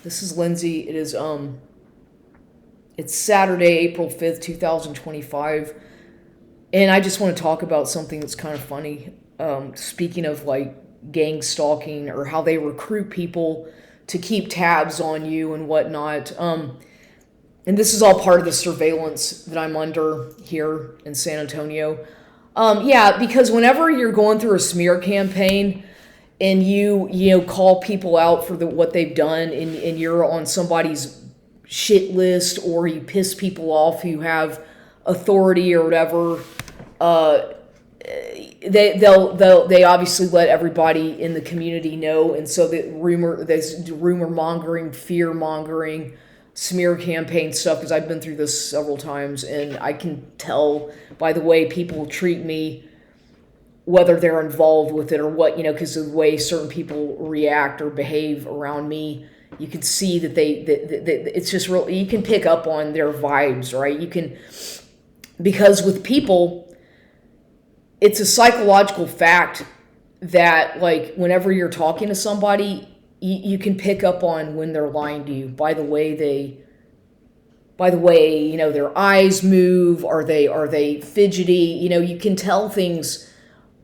This is Lindsay. It's Saturday, April 5th, 2025, and I just want to talk about something that's kind of funny. Speaking of like gang stalking or how they recruit people to keep tabs on you and whatnot. And this is all part of the surveillance that I'm under here in San Antonio. Yeah, because whenever you're going through a smear campaign and you call people out for what they've done, and you're on somebody's shit list, or you piss people off who have authority or whatever, uh, they obviously let everybody in the community know, and so there's rumor mongering, fear mongering, smear campaign stuff. Because I've been through this several times, and I can tell by the way people treat me whether they're involved with it or what, because of the way certain people react or behave around me. You can see that it's just real. You can pick up on their vibes, right? Because with people, it's a psychological fact that, like, whenever you're talking to somebody, you can pick up on when they're lying to you by the way their eyes move. Are they fidgety? You can tell things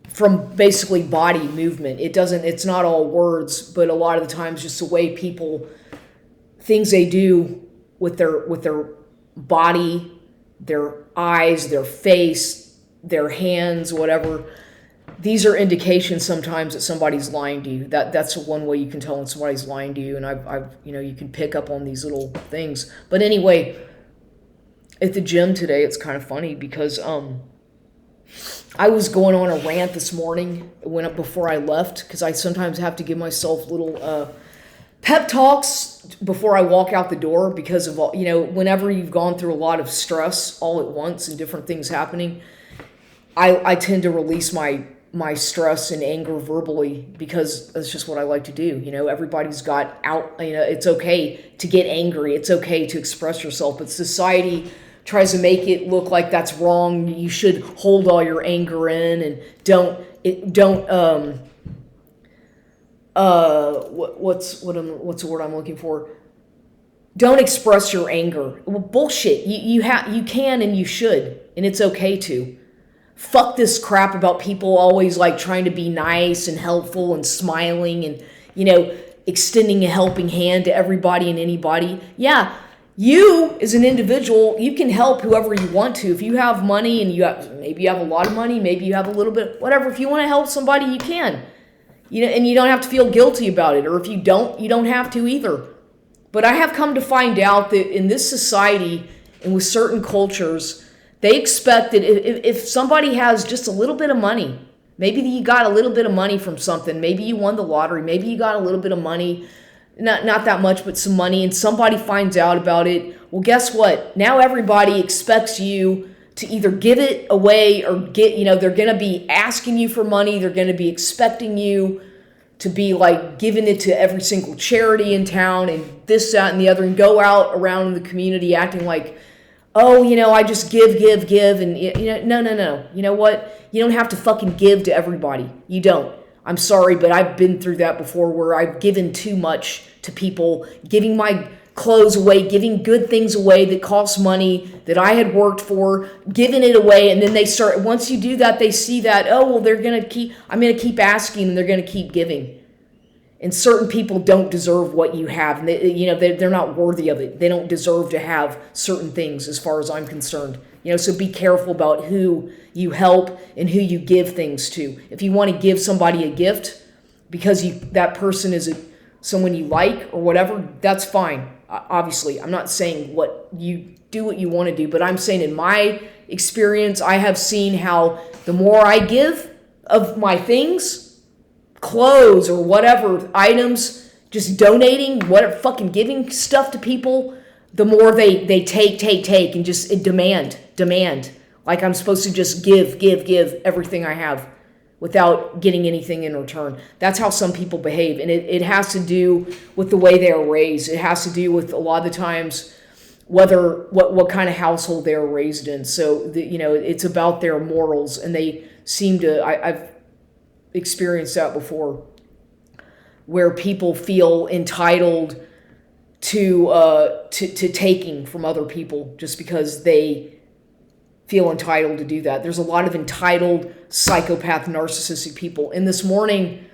from basically body movement. It's not all words, but a lot of the times just the way people, things they do with their body, their eyes, their face, their hands, whatever. These are indications sometimes that somebody's lying to you. That's one way you can tell when somebody's lying to you. And I've you can pick up on these little things. But anyway, at the gym today, it's kind of funny because I was going on a rant this morning. It went up before I left because I sometimes have to give myself little pep talks before I walk out the door, because of all, whenever you've gone through a lot of stress all at once and different things happening, I tend to release my stress and anger verbally, because that's just what I like to do. Everybody's got out, it's okay to get angry. It's okay to express yourself, but society tries to make it look like that's wrong. You should hold all your anger in and what's the word I'm looking for? Don't express your anger. Well, bullshit. You can and you should, and it's okay to. Fuck this crap about people always like trying to be nice and helpful and smiling and extending a helping hand to everybody and anybody. Yeah, you as an individual, you can help whoever you want to. If you have money, and maybe you have a lot of money, maybe you have a little bit, whatever. If you want to help somebody, you can. And you don't have to feel guilty about it. Or if you don't have to either. But I have come to find out that in this society and with certain cultures, they expect that if somebody has just a little bit of money, maybe you got a little bit of money from something, maybe you won the lottery, maybe you got a little bit of money, not that much, but some money, and somebody finds out about it, well, guess what? Now everybody expects you to either give it away or they're going to be asking you for money, they're going to be expecting you to be like giving it to every single charity in town and this, that, and the other, and go out around the community acting like, oh, I just give, and no. You know what? You don't have to fucking give to everybody. You don't. I'm sorry, but I've been through that before, where I've given too much to people, giving my clothes away, giving good things away that cost money that I had worked for, giving it away, and then once you do that, they see that, oh, well, I'm going to keep asking, and they're going to keep giving. And certain people don't deserve what you have. And they're not worthy of it. They don't deserve to have certain things, as far as I'm concerned. So be careful about who you help and who you give things to. If you want to give somebody a gift because that person is someone you like or whatever, that's fine. Obviously, I'm not saying what you want to do, but I'm saying in my experience, I have seen how the more I give of my things, clothes or whatever items, just donating, whatever, fucking giving stuff to people, the more they take and just demand, like I'm supposed to just give everything I have without getting anything in return. That's how some people behave, and it has to do with the way they are raised. It has to do with, a lot of the times, what kind of household they are raised in. So it's about their morals, and they seem to. I've experienced that before, where people feel entitled to taking from other people just because they feel entitled to do that. There's a lot of entitled, psychopath, narcissistic people. And this morning,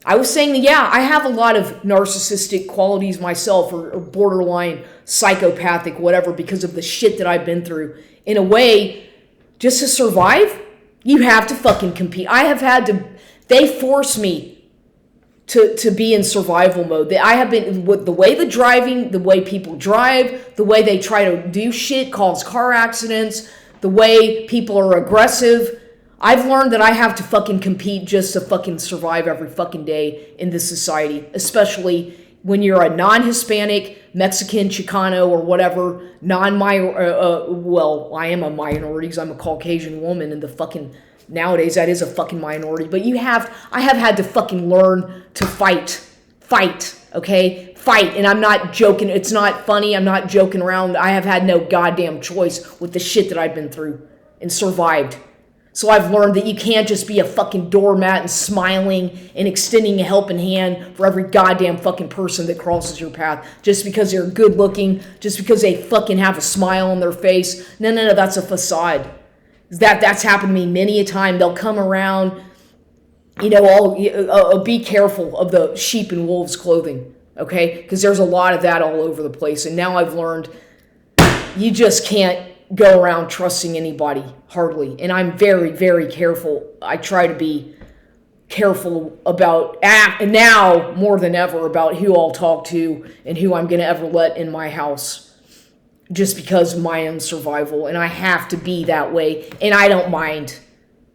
I was saying that, yeah, I have a lot of narcissistic qualities myself, or borderline psychopathic, whatever, because of the shit that I've been through. In a way, just to survive, you have to fucking compete. They force me to be in survival mode. I have been, with the way the way people drive, the way they try to do shit, cause car accidents, the way people are aggressive. I've learned that I have to fucking compete just to fucking survive every fucking day in this society, especially when you're a non-Hispanic, Mexican, Chicano, or whatever, well, I am a minority because I'm a Caucasian woman, and the fucking, nowadays that is a fucking minority, but I have had to fucking learn to fight, okay? Fight, and I'm not joking, it's not funny, I'm not joking around. I have had no goddamn choice with the shit that I've been through and survived. So I've learned that you can't just be a fucking doormat and smiling and extending a helping hand for every goddamn fucking person that crosses your path just because they're good looking, just because they fucking have a smile on their face. No, that's a facade. That's happened to me many a time. They'll come around, be careful of the sheep and wolves clothing, okay? Because there's a lot of that all over the place. And now I've learned you just can't go around trusting anybody, hardly. And I'm very, very careful. I try to be careful about, and now more than ever, about who I'll talk to and who I'm going to ever let in my house, just because of my own survival. And I have to be that way, and I don't mind.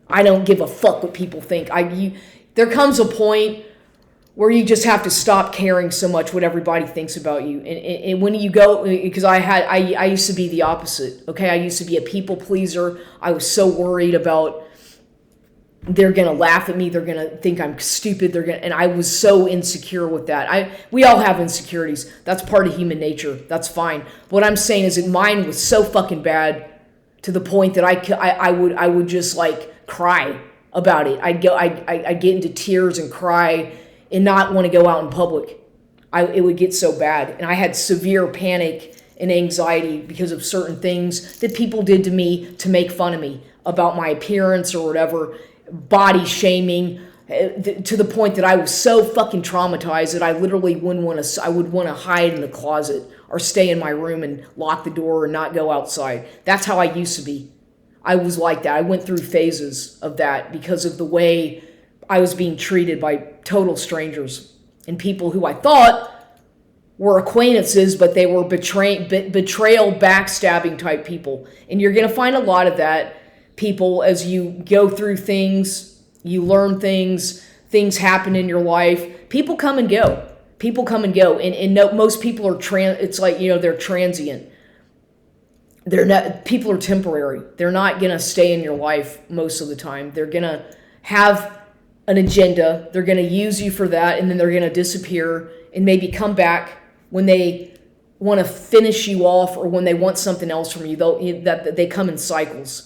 I don't give a fuck what people think. There comes a point where you just have to stop caring so much what everybody thinks about you. And when you go, because I used to be the opposite, okay? I used to be a people pleaser. I was so worried about, they're going to laugh at me, they're going to think I'm stupid, and I was so insecure with that. We all have insecurities. That's part of human nature. That's fine. What I'm saying is that mine was so fucking bad to the point that I would just like cry about it. I'd get into tears and cry and not want to go out in public. It would get so bad. And I had severe panic and anxiety because of certain things that people did to me to make fun of me about my appearance or whatever, body shaming, to the point that I was so fucking traumatized that I literally would want to hide in the closet or stay in my room and lock the door and not go outside. That's how I used to be. I was like that. I went through phases of that because of the way I was being treated by total strangers and people who I thought were acquaintances, but they were betrayal, backstabbing type people. And you're going to find a lot of that people as you go through things, you learn things happen in your life. People come and go. And no, most people are it's like, they're transient. People are temporary. They're not going to stay in your life most of the time. They're going to have an agenda. They're going to use you for that, and then they're going to disappear and maybe come back when they want to finish you off or when they want something else from you. They come in cycles.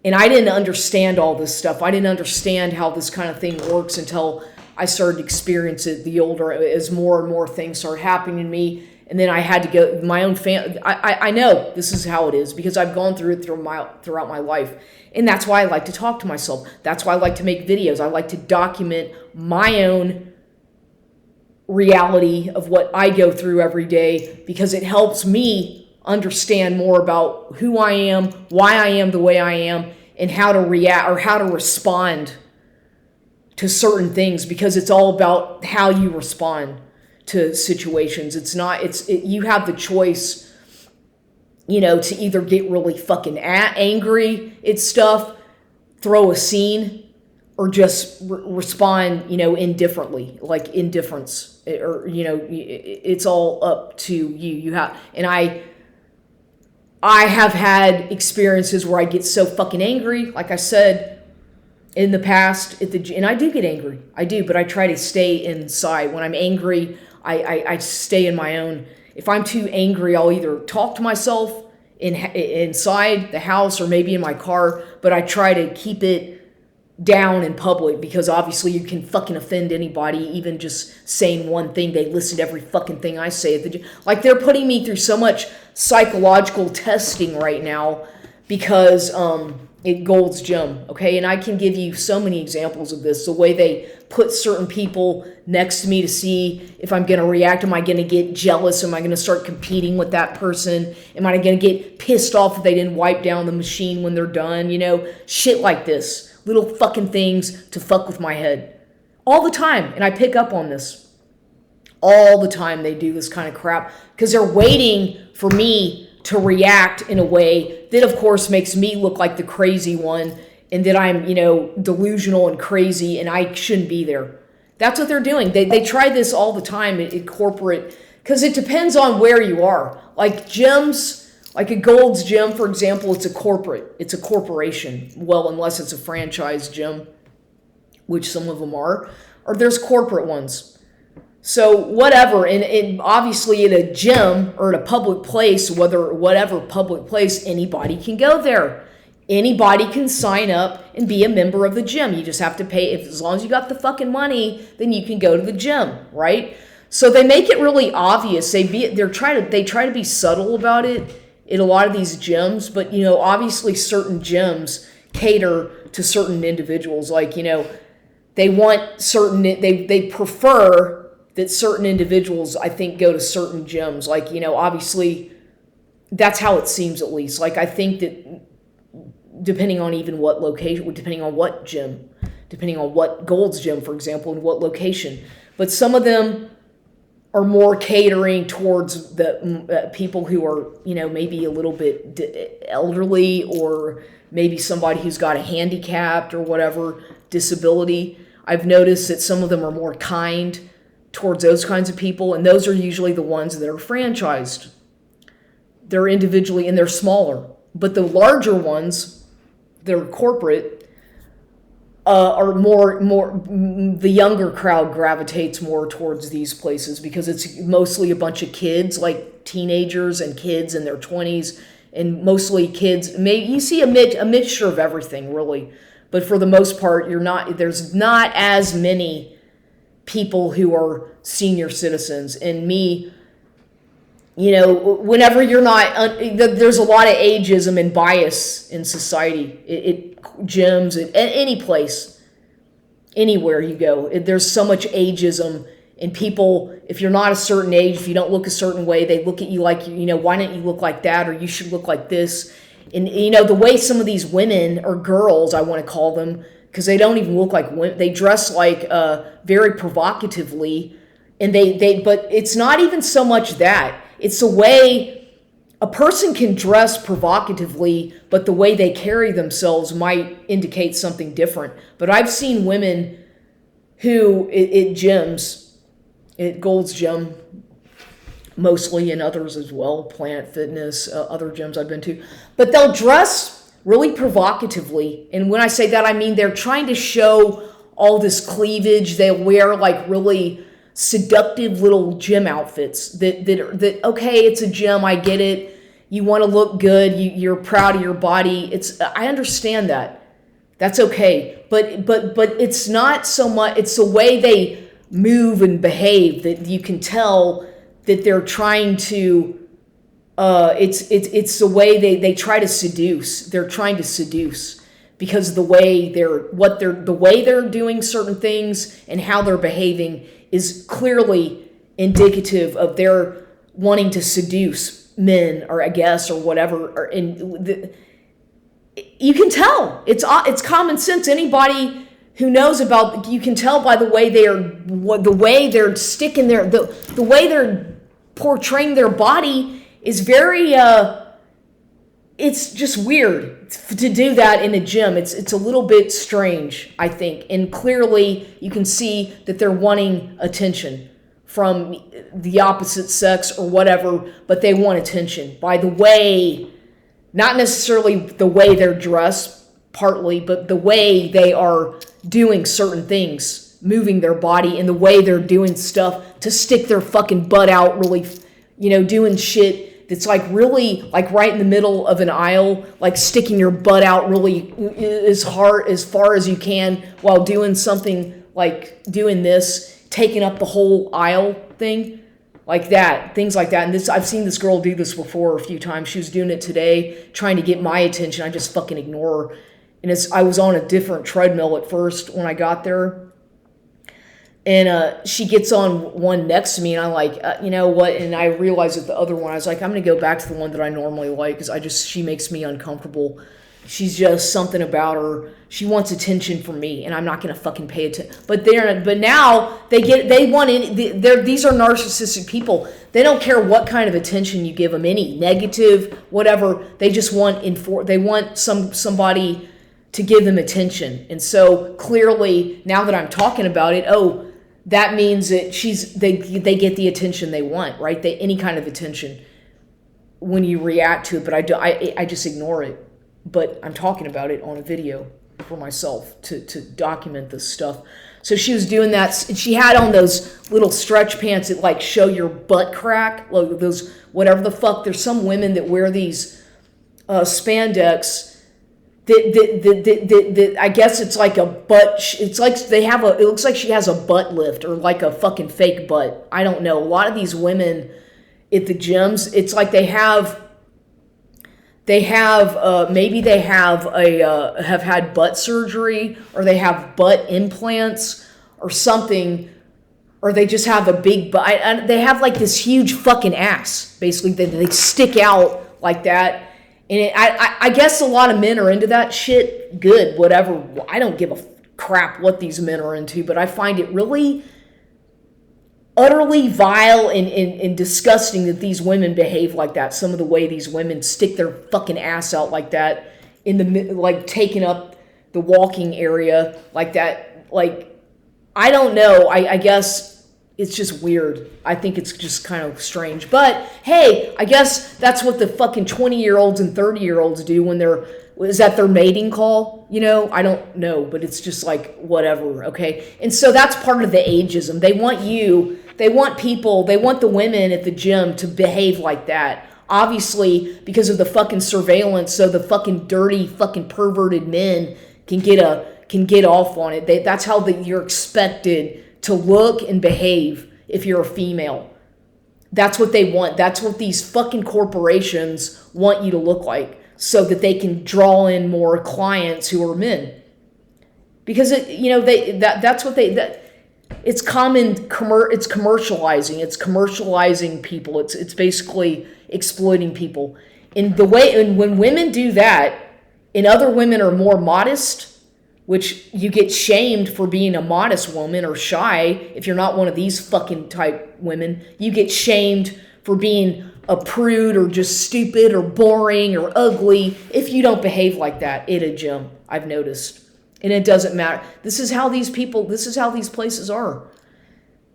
And I didn't understand all this stuff. I didn't understand how this kind of thing works until I started to experience it as more and more things started happening to me. And then I had to go, my own family. I know this is how it is because I've gone through it throughout my life. And that's why I like to talk to myself. That's why I like to make videos. I like to document my own reality of what I go through every day because it helps me understand more about who I am, why I am the way I am, and how to react or how to respond to certain things, because it's all about how you respond to situations. You have the choice, to either get really fucking angry at stuff, throw a scene, or just respond, indifferently, like indifference, or, it's all up to you. I have had experiences where I get so fucking angry, like I said, in the past, and I do get angry. I do, but I try to stay inside. When I'm angry, I stay in my own. If I'm too angry, I'll either talk to myself inside the house or maybe in my car, but I try to keep it down in public, because obviously you can fucking offend anybody, even just saying one thing. They listen to every fucking thing I say at the gym. Like, they're putting me through so much psychological testing right now because at Gold's Gym, okay? And I can give you so many examples of this. The way they put certain people next to me to see if I'm going to react. Am I going to get jealous? Am I going to start competing with that person? Am I going to get pissed off if they didn't wipe down the machine when they're done? You know, shit like this. Little fucking things to fuck with my head. All the time. And I pick up on this. All the time they do this kind of crap because they're waiting for me to react in a way that, of course, makes me look like the crazy one and that I'm, delusional and crazy and I shouldn't be there. That's what they're doing. They try this all the time at corporate, because it depends on where you are. Like gyms, like a Gold's Gym, for example, it's a corporation. Well, unless it's a franchise gym, which some of them are, or there's corporate ones. So whatever, and obviously at a gym or at a public place, whatever public place, anybody can go there. Anybody can sign up and be a member of the gym. You just have to pay. As long as you got the fucking money, then you can go to the gym, right? So they make it really obvious. They try to be subtle about it in a lot of these gyms, but obviously certain gyms cater to certain individuals. Like, they want certain, they prefer that certain individuals, I think, go to certain gyms. Like, obviously that's how it seems, at least. Like, I think that depending on even what location, depending on what gym, depending on what Gold's Gym, for example, and what location, but some of them are more catering towards the people who are, maybe a little bit elderly, or maybe somebody who's got a handicap or whatever disability. I've noticed that some of them are more kind towards those kinds of people, and those are usually the ones that are franchised. They're individually, and they're smaller. But the larger ones, they're corporate, are more the younger crowd gravitates more towards these places because it's mostly a bunch of kids, like teenagers and kids in their 20s, and mostly kids. Maybe you see a mixture of everything, really, but for the most part, there's not as many people who are senior citizens. And me, whenever you're not, there's a lot of ageism and bias in society. It gyms, at any place, anywhere you go, there's so much ageism. And people, if you're not a certain age, if you don't look a certain way, they look at you like, why don't you look like that, or you should look like this. And the way some of these women, or girls, I want to call them, because they don't even look like women, they dress like very provocatively, and but it's not even so much that. It's the way a person can dress provocatively, but the way they carry themselves might indicate something different. But I've seen women who, at gyms, at Gold's Gym, mostly, and others as well, Planet Fitness, other gyms I've been to, but they'll dress really provocatively. And when I say that, I mean they're trying to show all this cleavage. They wear like really seductive little gym outfits that okay, it's a gym, I get it, you want to look good, you're proud of your body, I understand that's okay, but it's not so much, it's the way they move and behave that you can tell that they're trying to it's the way they try to seduce. They're trying to seduce because the way they're doing certain things and how they're behaving is clearly indicative of their wanting to seduce men, or I guess, or whatever. You can tell. It's common sense. Anybody who knows about, you can tell by the way they're sticking their, the way they're portraying their body is very it's just weird to do that in a gym. It's a little bit strange, I think. And clearly you can see that they're wanting attention from the opposite sex or whatever, but they want attention by the way, not necessarily the way they're dressed partly, but the way they are doing certain things, moving their body, and the way they're doing stuff to stick their fucking butt out really, doing shit that's like really like right in the middle of an aisle, like sticking your butt out really as far as you can while doing something like doing this, taking up the whole aisle thing, like that, things like that. And this, I've seen this girl do this before a few times. She was doing it today, trying to get my attention. I just fucking ignore her. And I was on a different treadmill at first when I got there. And she gets on one next to me, and I'm like, you know what? And I realized with the other one, I was like, I'm going to go back to the one that I normally like because she makes me uncomfortable. She's just something about her. She wants attention from me, and I'm not going to fucking pay attention. But now these are narcissistic people. They don't care what kind of attention you give them, any negative, whatever. They just want they want somebody to give them attention. And so clearly, now that I'm talking about it, that means that they get the attention they want, right? Any kind of attention when you react to it, but I just ignore it. But I'm talking about it on a video for myself to document this stuff. So she was doing that, and she had on those little stretch pants that like show your butt crack, like those whatever the fuck. There's some women that wear these spandex. That I guess it's like a butt. It's like it looks like she has a butt lift or like a fucking fake butt. I don't know. A lot of these women at the gyms, it's like maybe they have had butt surgery, or they have butt implants or something, or they just have a big butt. They have like this huge fucking ass. Basically, they stick out like that. And I guess a lot of men are into that shit. Good, whatever. I don't give a crap what these men are into, but I find it really utterly vile and disgusting that these women behave like that. Some of the way these women stick their fucking ass out like that, like taking up the walking area like that. Like, I don't know. I guess it's just weird. I think it's just kind of strange. But, hey, I guess that's what the fucking 20-year-olds and 30-year-olds do when is that their mating call? You know? I don't know, but it's just like, whatever, okay? And so that's part of the ageism. They want the women at the gym to behave like that. Obviously, because of the fucking surveillance, so the fucking dirty, fucking perverted men can get off on it. That's how you're expected to look and behave if you're a female. That's what they want. That's what these fucking corporations want you to look like, so that they can draw in more clients who are men. Because it's commercializing. It's commercializing people. It's basically exploiting people. And when women do that, and other women are more modest, which you get shamed for being a modest woman or shy. If you're not one of these fucking type women, you get shamed for being a prude or just stupid or boring or ugly if you don't behave like that at a gym. I've noticed. And it doesn't matter. This is how these places are.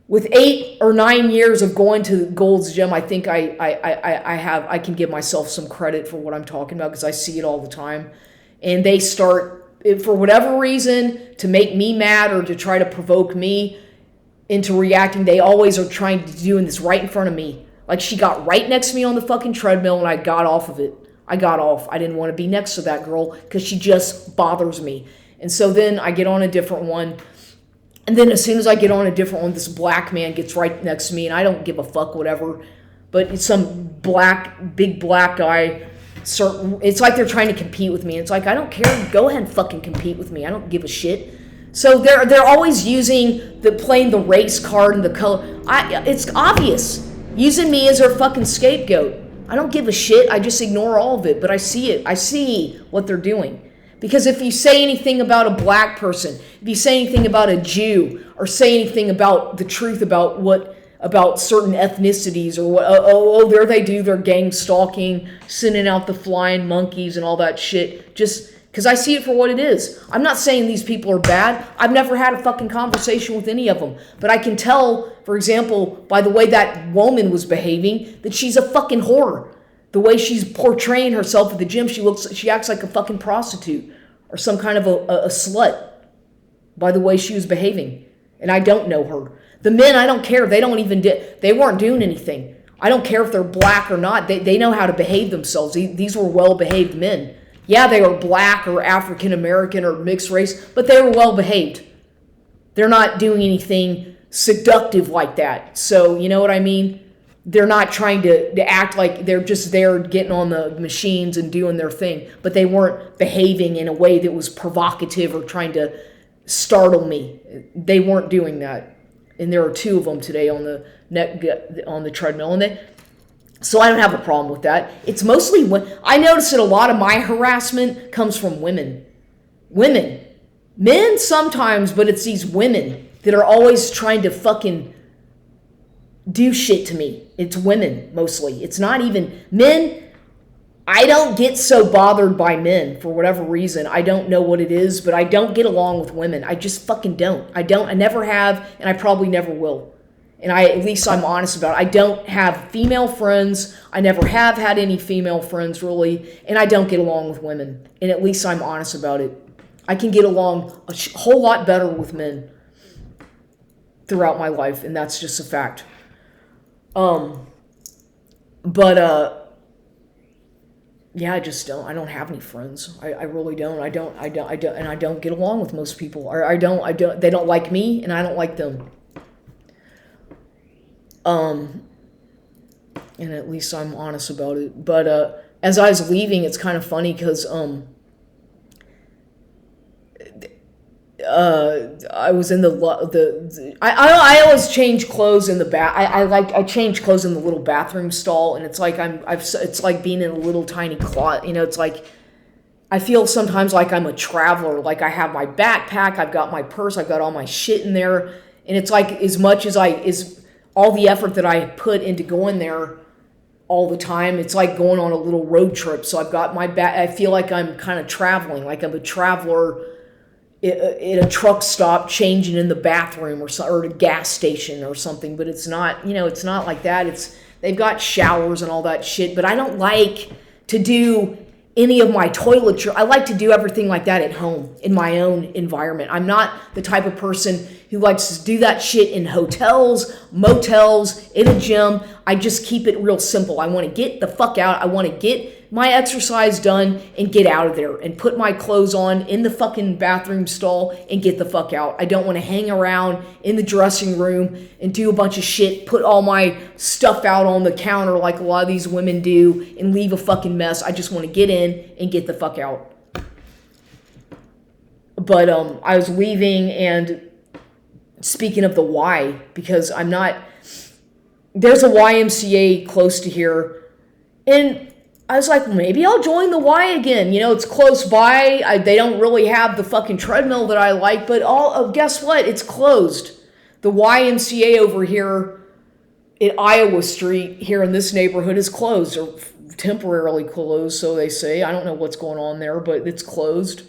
With 8 or 9 years of going to Gold's Gym, I think I can give myself some credit for what I'm talking about, because I see it all the time. And they start, for whatever reason, to make me mad or to try to provoke me into reacting. They always are trying to do this right in front of me. Like, she got right next to me on the fucking treadmill, and I got off of it. I got off. I didn't want to be next to that girl because she just bothers me. And so then I get on a different one. And then as soon as I get on a different one, this black man gets right next to me, and I don't give a fuck, whatever. But it's some big black guy. It's like they're trying to compete with me. It's like, I don't care. Go ahead and fucking compete with me. I don't give a shit. So they're always playing the race card and the color. It's obvious. Using me as their fucking scapegoat. I don't give a shit. I just ignore all of it. But I see it. I see what they're doing. Because if you say anything about a black person, if you say anything about a Jew, or say anything about the truth about certain ethnicities, or what, there they do, they're gang stalking, sending out the flying monkeys and all that shit, just because I see it for what it is. I'm not saying these people are bad. I've never had a fucking conversation with any of them. But I can tell, for example, by the way that woman was behaving, that she's a fucking whore. The way she's portraying herself at the gym, she acts like a fucking prostitute or some kind of a slut by the way she was behaving. And I don't know her. The men, I don't care. They weren't doing anything. I don't care if they're black or not. They know how to behave themselves. These were well-behaved men. Yeah, they were black or African American or mixed race, but they were well-behaved. They're not doing anything seductive like that. So, you know what I mean? They're not trying to act like they're just there getting on the machines and doing their thing. But they weren't behaving in a way that was provocative or trying to startle me. They weren't doing that. And there are 2 of them today on the treadmill. So I don't have a problem with that. It's mostly I notice that a lot of my harassment comes from women. Women. Men sometimes, but it's these women that are always trying to fucking do shit to me. It's women, mostly. It's not even men. I don't get so bothered by men for whatever reason. I don't know what it is, but I don't get along with women. I just fucking don't. I never have, and I probably never will. And at least I'm honest about it. I don't have female friends. I never have had any female friends, really. And I don't get along with women. And at least I'm honest about it. I can get along a whole lot better with men throughout my life, and that's just a fact. Yeah, I just don't. I don't have any friends. I really don't. I don't, and I don't get along with most people. I don't. They don't like me, and I don't like them. And at least I'm honest about it. But as I was leaving, it's kind of funny because I was in I always change clothes in the I change clothes in the little bathroom stall, and it's like it's like being in a little tiny closet. You know, it's like I feel sometimes like I'm a traveler. Like I have my backpack, I've got my purse, I've got all my shit in there, and it's like as much as all the effort that I put into going there all the time, it's like going on a little road trip. So I've got my I feel like I'm kind of traveling, like I'm a traveler at a truck stop changing in the bathroom or a gas station or something. But it's not, it's not like that. They've got showers and all that shit, but I don't like to do any of my toiletry. I like to do everything like that at home in my own environment. I'm not the type of person who likes to do that shit in hotels, motels, in a gym. I just keep it real simple. I want to get the fuck out. I want to get my exercise done and get out of there and put my clothes on in the fucking bathroom stall and get the fuck out. I don't want to hang around in the dressing room and do a bunch of shit, put all my stuff out on the counter like a lot of these women do and leave a fucking mess. I just want to get in and get the fuck out. But I was leaving, and speaking of the Y, because there's a YMCA close to here, and I was like, maybe I'll join the Y again. It's close by. They don't really have the fucking treadmill that I like, but guess what? It's closed. The YMCA over here at Iowa Street here in this neighborhood is closed, or temporarily closed, so they say. I don't know what's going on there, but it's closed.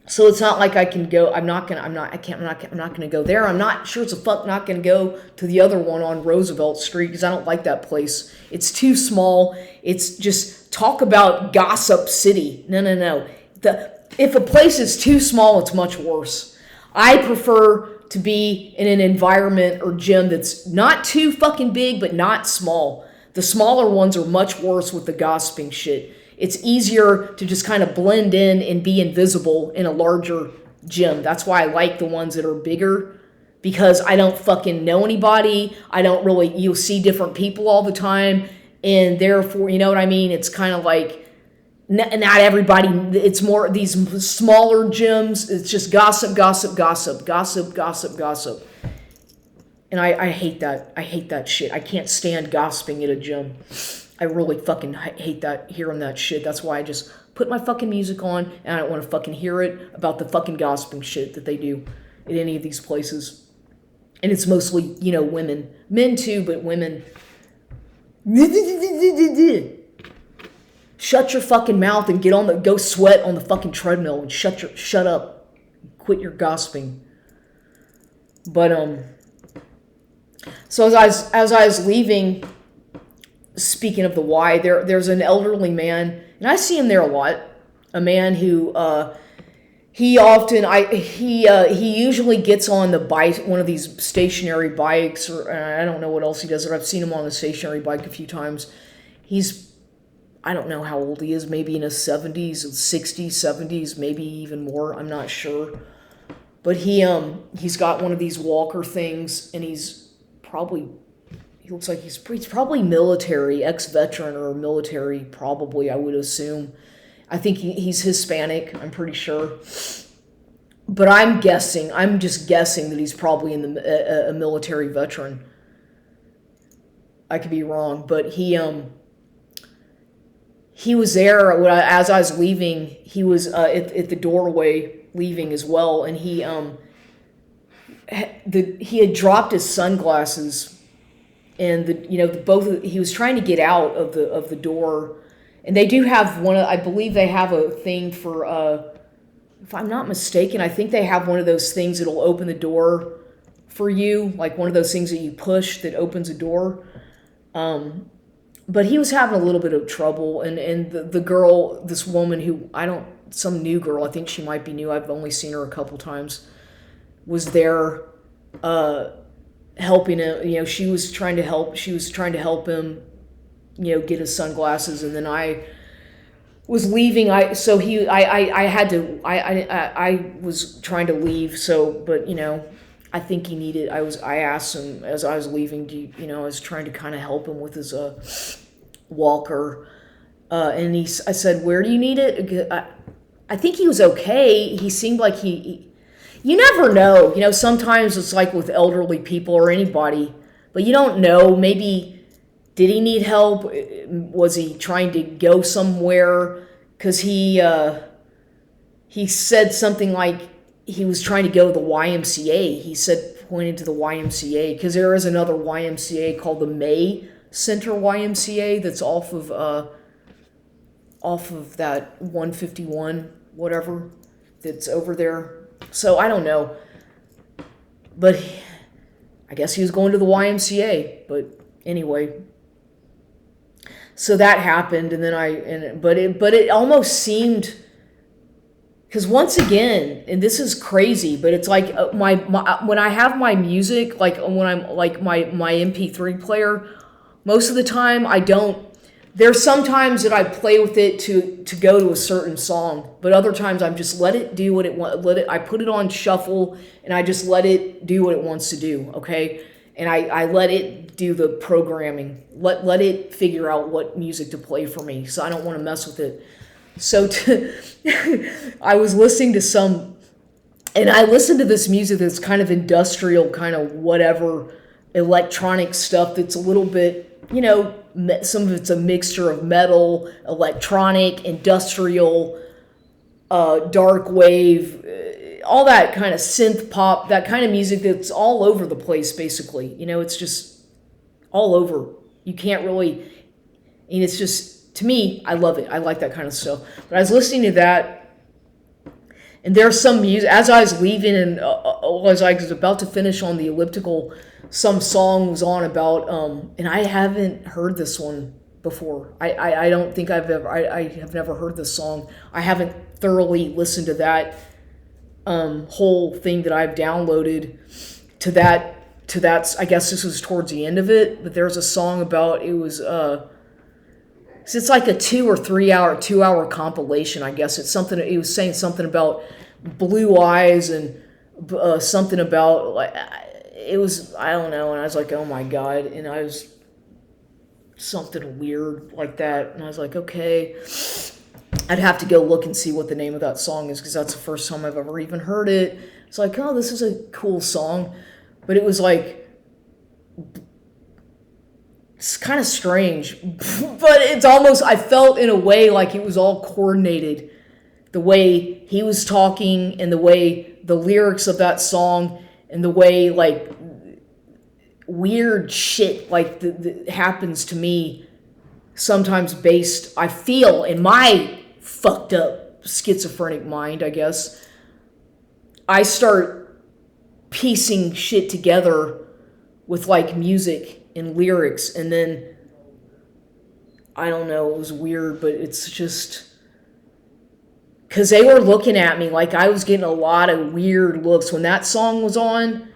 So it's not like I can go. I'm not gonna go there. I'm not sure as a fuck not gonna go to the other one on Roosevelt Street because I don't like that place. It's too small. It's just talk about gossip city. No. If a place is too small, it's much worse. I prefer to be in an environment or gym that's not too fucking big, but not small. The smaller ones are much worse with the gossiping shit. It's easier to just kind of blend in and be invisible in a larger gym. That's why I like the ones that are bigger, because I don't fucking know anybody. You'll see different people all the time, and therefore, you know what I mean? It's kind of like, not everybody, it's more these smaller gyms, it's just gossip. And I hate that. I hate that shit. I can't stand gossiping at a gym. I really fucking hate hearing that shit. That's why I just put my fucking music on, and I don't want to fucking hear it about the fucking gossiping shit that they do at any of these places. And it's mostly, women. Men too, but women. Shut your fucking mouth and go sweat on the fucking treadmill and shut up. Quit your gossiping. But, so as I was leaving, speaking of the Y, there's an elderly man, and I see him there a lot. A man who he often he usually gets on the bike, one of these stationary bikes, or I don't know what else he does, but I've seen him on the stationary bike a few times. He's, I don't know how old he is, maybe in his 70s, 60s, 70s, maybe even more, I'm not sure. But he's got one of these walker things, and he looks like he's probably military, ex-veteran or military, probably, I would assume. I think he's Hispanic, I'm pretty sure. But I'm just guessing that he's probably a military veteran. I could be wrong, but he was there as I was leaving. He was at the doorway leaving as well, and he had dropped his sunglasses, and he was trying to get out of the door, and they do have I believe they have a thing for if I'm not mistaken, I think they have one of those things that'll open the door for you, like one of those things that you push that opens a door. But he was having a little bit of trouble, and the girl, this woman who some new girl, I think she might be new, I've only seen her a couple times, was there helping him. She was trying to help him, get his sunglasses, and then I was leaving. I was trying to leave, but I think he needed. I asked him as I was leaving. I was trying to kind of help him with his walker, and I said, "Where do you need it?" I think he was okay. He seemed like he. You never know. Sometimes it's like with elderly people or anybody, but you don't know. Maybe did he need help? Was he trying to go somewhere? Because he said something like he was trying to go to the YMCA. He said, pointed to the YMCA, because there is another YMCA called the May Center YMCA that's off of that 151 whatever that's over there. So I don't know, but I guess he was going to the YMCA. But anyway, so that happened, and then but it almost seemed. Because once again, and this is crazy, but it's like my when I have my music, like when I'm like my MP3 player, most of the time I don't. There's sometimes that I play with it to go to a certain song, but other times I'm just let it do what it wants. I put it on shuffle and I just let it do what it wants to do. Okay, and I let it do the programming. Let it figure out what music to play for me. So I don't want to mess with it. So I was listening to and I listened to this music that's kind of industrial, kind of whatever, electronic stuff that's a little bit, some of it's a mixture of metal, electronic, industrial, dark wave, all that kind of synth pop, that kind of music that's all over the place, basically. It's just all over. You can't really, and it's just, to me, I love it. I like that kind of stuff. But I was listening to that, and there's some music, as I was leaving and as I was about to finish on the elliptical, some song was on about, and I haven't heard this one before. I don't think I have never heard this song. I haven't thoroughly listened to that whole thing that I've downloaded to that. I guess this was towards the end of it, but there's a song about, it was, it's like a 2 or 3 hour, 2-hour compilation, I guess. It's something, he was saying something about blue eyes and something about, like, it was, I don't know, and I was like, oh my God, and I was, something weird like that, and I was like, okay, I'd have to go look and see what the name of that song is, because that's the first time I've ever even heard it. It's like, oh, this is a cool song, but it was like, it's kind of strange, but it's almost, I felt in a way like it was all coordinated. The way he was talking and the way the lyrics of that song and the way, like, weird shit like that happens to me sometimes based, I feel, in my fucked up schizophrenic mind, I guess. I start piecing shit together with, like, music and lyrics, and then I don't know, it was weird, but it's just because they were looking at me like I was getting a lot of weird looks when that song was on.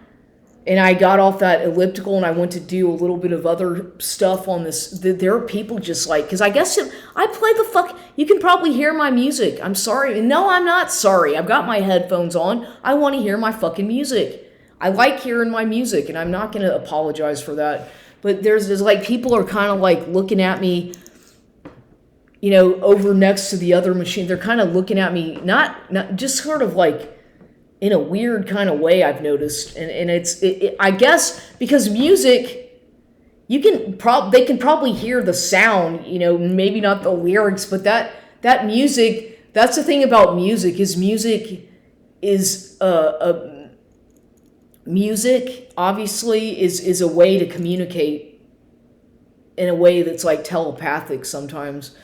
And I got off that elliptical and I went to do a little bit of other stuff on this. There are people just like, because I guess I play the fuck, you can probably hear my music. I'm sorry. No, I'm not sorry. I've got my headphones on. I want to hear my fucking music. I like hearing my music and I'm not going to apologize for that. But there's like, people are kind of like looking at me, you know, over next to the other machine. They're kind of looking at me, not just sort of like, in a weird kind of way, I've noticed, and I guess because music, they can probably hear the sound, you know, maybe not the lyrics, but that music. That's the thing about music is music obviously is a way to communicate in a way that's like telepathic sometimes.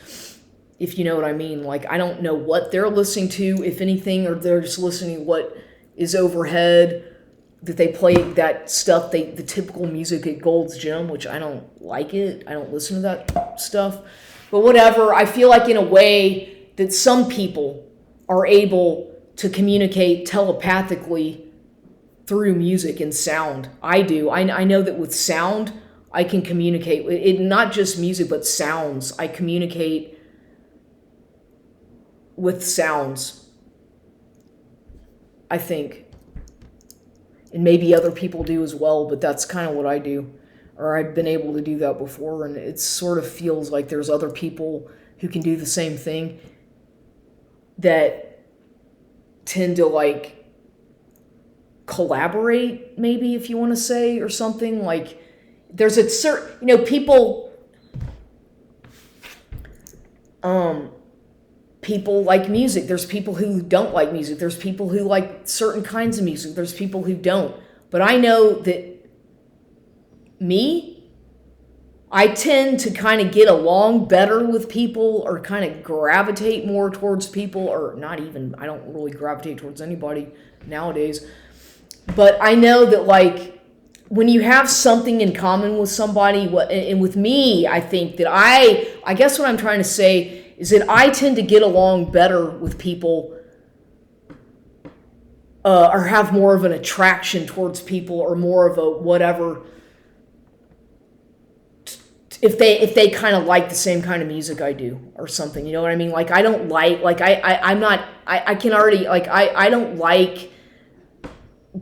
If you know what I mean. Like, I don't know what they're listening to, if anything, or they're just listening to what is overhead, that they play that stuff, the typical music at Gold's Gym, which I don't like it. I don't listen to that stuff. But whatever, I feel like in a way that some people are able to communicate telepathically through music and sound. I do. I know that with sound, I can communicate. It not just music, but sounds. I communicate with sounds, I think. And maybe other people do as well, but that's kind of what I do. Or I've been able to do that before, and it sort of feels like there's other people who can do the same thing that tend to like collaborate, maybe, if you want to say, or something. Like, there's a certain, you know, people like music. There's people who don't like music. There's people who like certain kinds of music. There's people who don't. But I know that I tend to kind of get along better with people, or kind of gravitate more towards people, or not even, I don't really gravitate towards anybody nowadays. But I know that, like, when you have something in common with somebody, and with me, I think that I guess what I'm trying to say is that I tend to get along better with people, or have more of an attraction towards people, or more of a whatever, if they kind of like the same kind of music I do, or something. You know what I mean? Like, I don't like I'm not, I can already, like, I don't like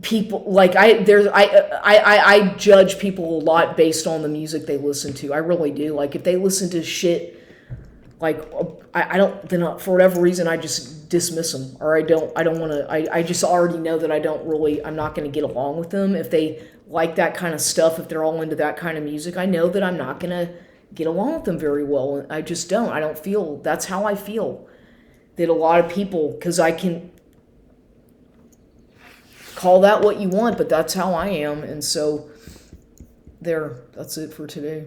people, like, I judge people a lot based on the music they listen to. I really do. Like, if they listen to shit, like, I don't, then for whatever reason, I just dismiss them, or I don't want to, I just already know that I'm not going to get along with them. If they like that kind of stuff, if they're all into that kind of music, I know that I'm not going to get along with them very well. I just don't. I don't feel, that's how I feel. That a lot of people, because I can call that what you want, but that's how I am. And so, that's it for today.